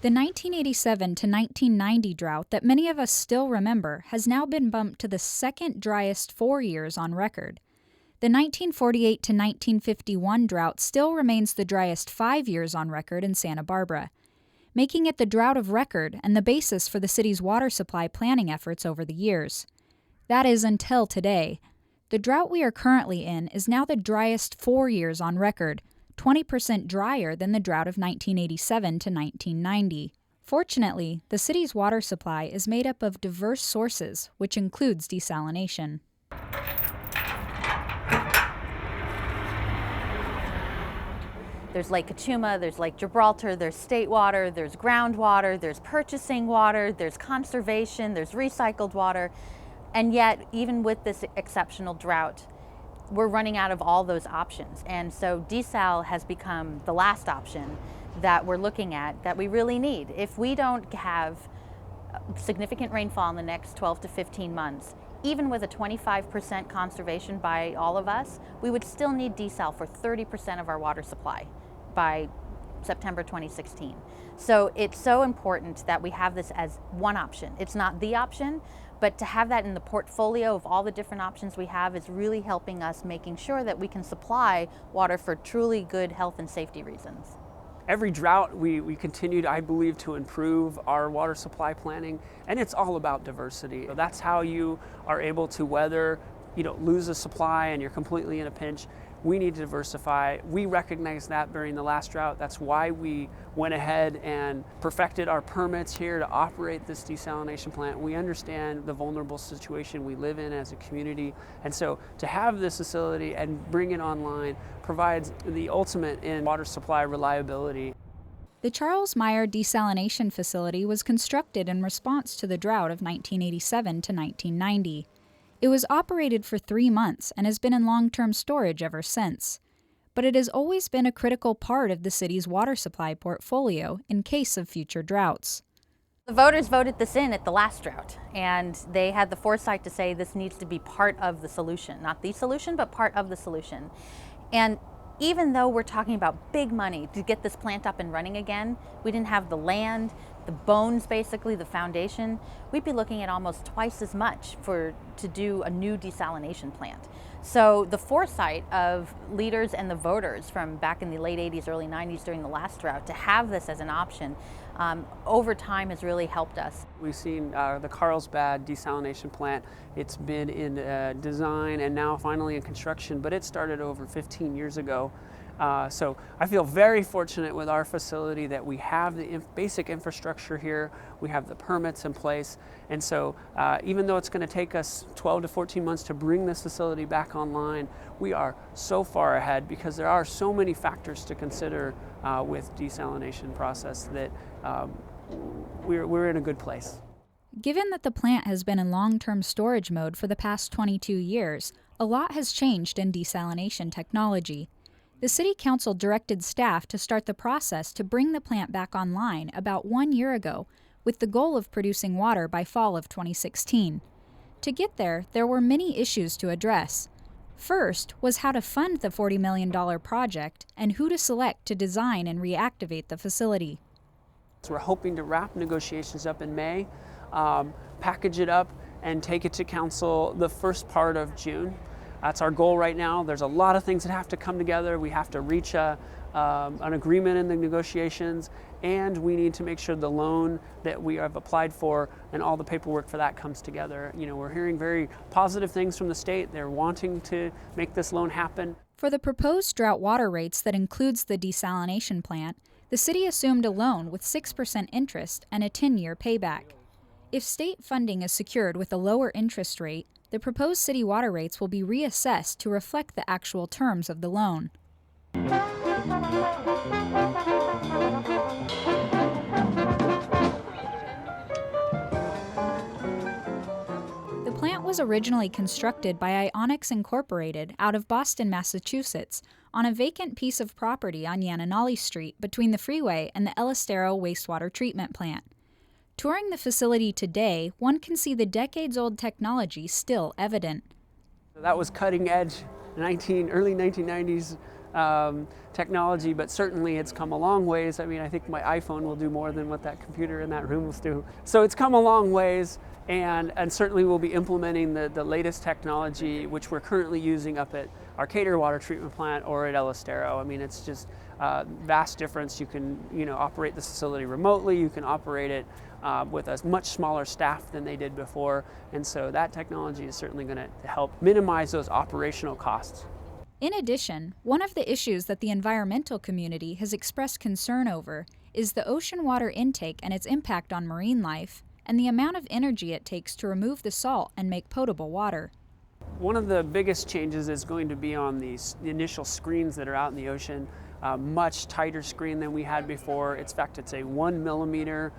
The 1987 to 1990 drought that many of us still remember has now been bumped to the second driest 4 years on record. The 1948 to 1951 drought still remains the driest 5 years on record in Santa Barbara, making it the drought of record and the basis for the city's water supply planning efforts over the years. That is until today. The drought we are currently in is now the driest 4 years on record, 20% drier than the drought of 1987 to 1990. Fortunately, the city's water supply is made up of diverse sources, which includes desalination. There's Lake Kachuma, there's Lake Gibraltar, there's state water, there's groundwater, there's purchasing water, there's conservation, there's recycled water. And yet, even with this exceptional drought, we're running out of all those options. And so desal has become the last option that we're looking at that we really need. If we don't have significant rainfall in the next 12 to 15 months, even with a 25% conservation by all of us, we would still need desal for 30% of our water supply by September 2016. So it's so important that we have this as one option. It's not the option, but to have that in the portfolio of all the different options we have is really helping us making sure that we can supply water for truly good health and safety reasons. Every drought, we continued, I believe, to improve our water supply planning, and it's all about diversity. That's how you are able to weather, lose a supply and you're completely in a pinch. We need to diversify. We recognized that during the last drought. That's why we went ahead and perfected our permits here to operate this desalination plant. We understand the vulnerable situation we live in as a community. And so to have this facility and bring it online provides the ultimate in water supply reliability. The Charles Meyer Desalination Facility was constructed in response to the drought of 1987 to 1990. It was operated for 3 months and has been in long-term storage ever since. But it has always been a critical part of the city's water supply portfolio in case of future droughts. The voters voted this in at the last drought, and they had the foresight to say this needs to be part of the solution. Not the solution, but part of the solution. And even though we're talking about big money to get this plant up and running again, we didn't have the land, the bones, basically, the foundation. We'd be looking at almost twice as much to do a new desalination plant. So the foresight of leaders and the voters from back in the late 80s, early 90s during the last drought to have this as an option over time has really helped us. We've seen the Carlsbad desalination plant. It's been in design and now finally in construction, but it started over 15 years ago. So I feel very fortunate with our facility that we have the basic infrastructure here, we have the permits in place, and so even though it's going to take us 12 to 14 months to bring this facility back online, we are so far ahead because there are so many factors to consider with desalination process that we're in a good place. Given that the plant has been in long-term storage mode for the past 22 years, a lot has changed in desalination technology. The City Council directed staff to start the process to bring the plant back online about 1 year ago, with the goal of producing water by fall of 2016. To get there were many issues to address. First was how to fund the $40 million project and who to select to design and reactivate the facility. So we're hoping to wrap negotiations up in May, package it up, and take it to Council the first part of June. That's our goal right now. There's a lot of things that have to come together. We have to reach an agreement in the negotiations, and we need to make sure the loan that we have applied for and all the paperwork for that comes together. We're hearing very positive things from the state. They're wanting to make this loan happen. For the proposed drought water rates that includes the desalination plant, the city assumed a loan with 6% interest and a 10-year payback. If state funding is secured with a lower interest rate, the proposed city water rates will be reassessed to reflect the actual terms of the loan. The plant was originally constructed by Ionics Incorporated out of Boston, Massachusetts, on a vacant piece of property on Yananali Street between the freeway and the El Estero wastewater treatment plant. Touring the facility today, one can see the decades-old technology still evident. That was cutting-edge early 1990s technology, but certainly it's come a long ways. I mean, I think my iPhone will do more than what that computer in that room will do. So it's come a long ways, and certainly we'll be implementing the latest technology, which we're currently using up at Arcadia Water Treatment Plant or at El Estero. I mean, it's just vast difference. You can, operate this facility remotely. You can operate it with a much smaller staff than they did before, and so that technology is certainly going to help minimize those operational costs. In addition, one of the issues that the environmental community has expressed concern over is the ocean water intake and its impact on marine life, and the amount of energy it takes to remove the salt and make potable water. One of the biggest changes is going to be on the initial screens that are out in the ocean. Much tighter screen than we had before. In fact, it's a 1 millimeter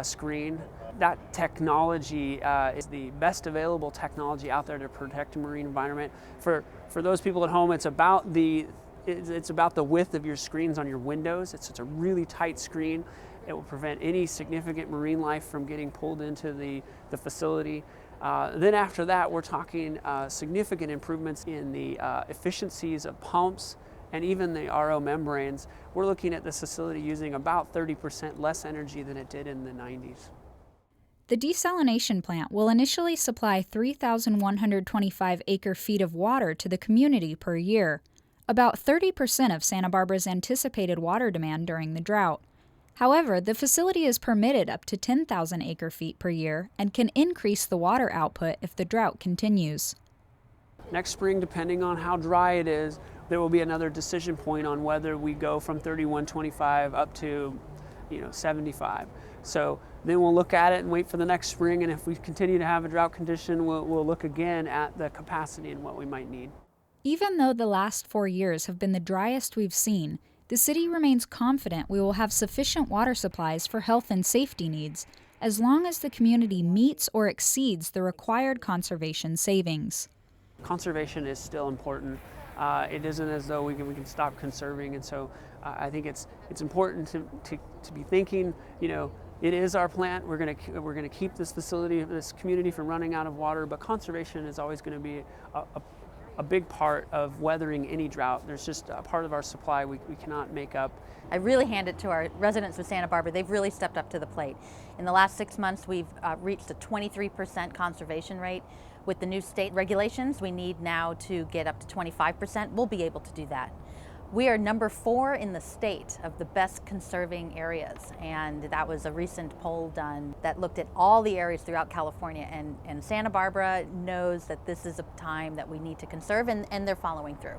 screen. That technology is the best available technology out there to protect the marine environment. For those people at home, it's about the width of your screens on your windows. It's a really tight screen. It will prevent any significant marine life from getting pulled into the facility. Then after that, we're talking significant improvements in the efficiencies of pumps and even the RO membranes. We're looking at this facility using about 30% less energy than it did in the 90s. The desalination plant will initially supply 3,125 acre-feet of water to the community per year, about 30% of Santa Barbara's anticipated water demand during the drought. However, the facility is permitted up to 10,000 acre-feet per year and can increase the water output if the drought continues. Next spring, depending on how dry it is, there will be another decision point on whether we go from 3125 up to 75. So then we'll look at it and wait for the next spring, and if we continue to have a drought condition, we'll look again at the capacity and what we might need. Even though the last 4 years have been the driest we've seen, the city remains confident we will have sufficient water supplies for health and safety needs, as long as the community meets or exceeds the required conservation savings. Conservation is still important. It isn't as though we can stop conserving, and so I think it's important to be thinking, it is our plant. We're gonna keep this facility, this community from running out of water, but conservation is always going to be a big part of weathering any drought. There's just a part of our supply we cannot make up. I really hand it to our residents of Santa Barbara. They've really stepped up to the plate. In the last 6 months, we've reached a 23% conservation rate. With the new state regulations, we need now to get up to 25%. We'll be able to do that. We are number 4 in the state of the best conserving areas, and that was a recent poll done that looked at all the areas throughout California, and Santa Barbara knows that this is a time that we need to conserve, and they're following through.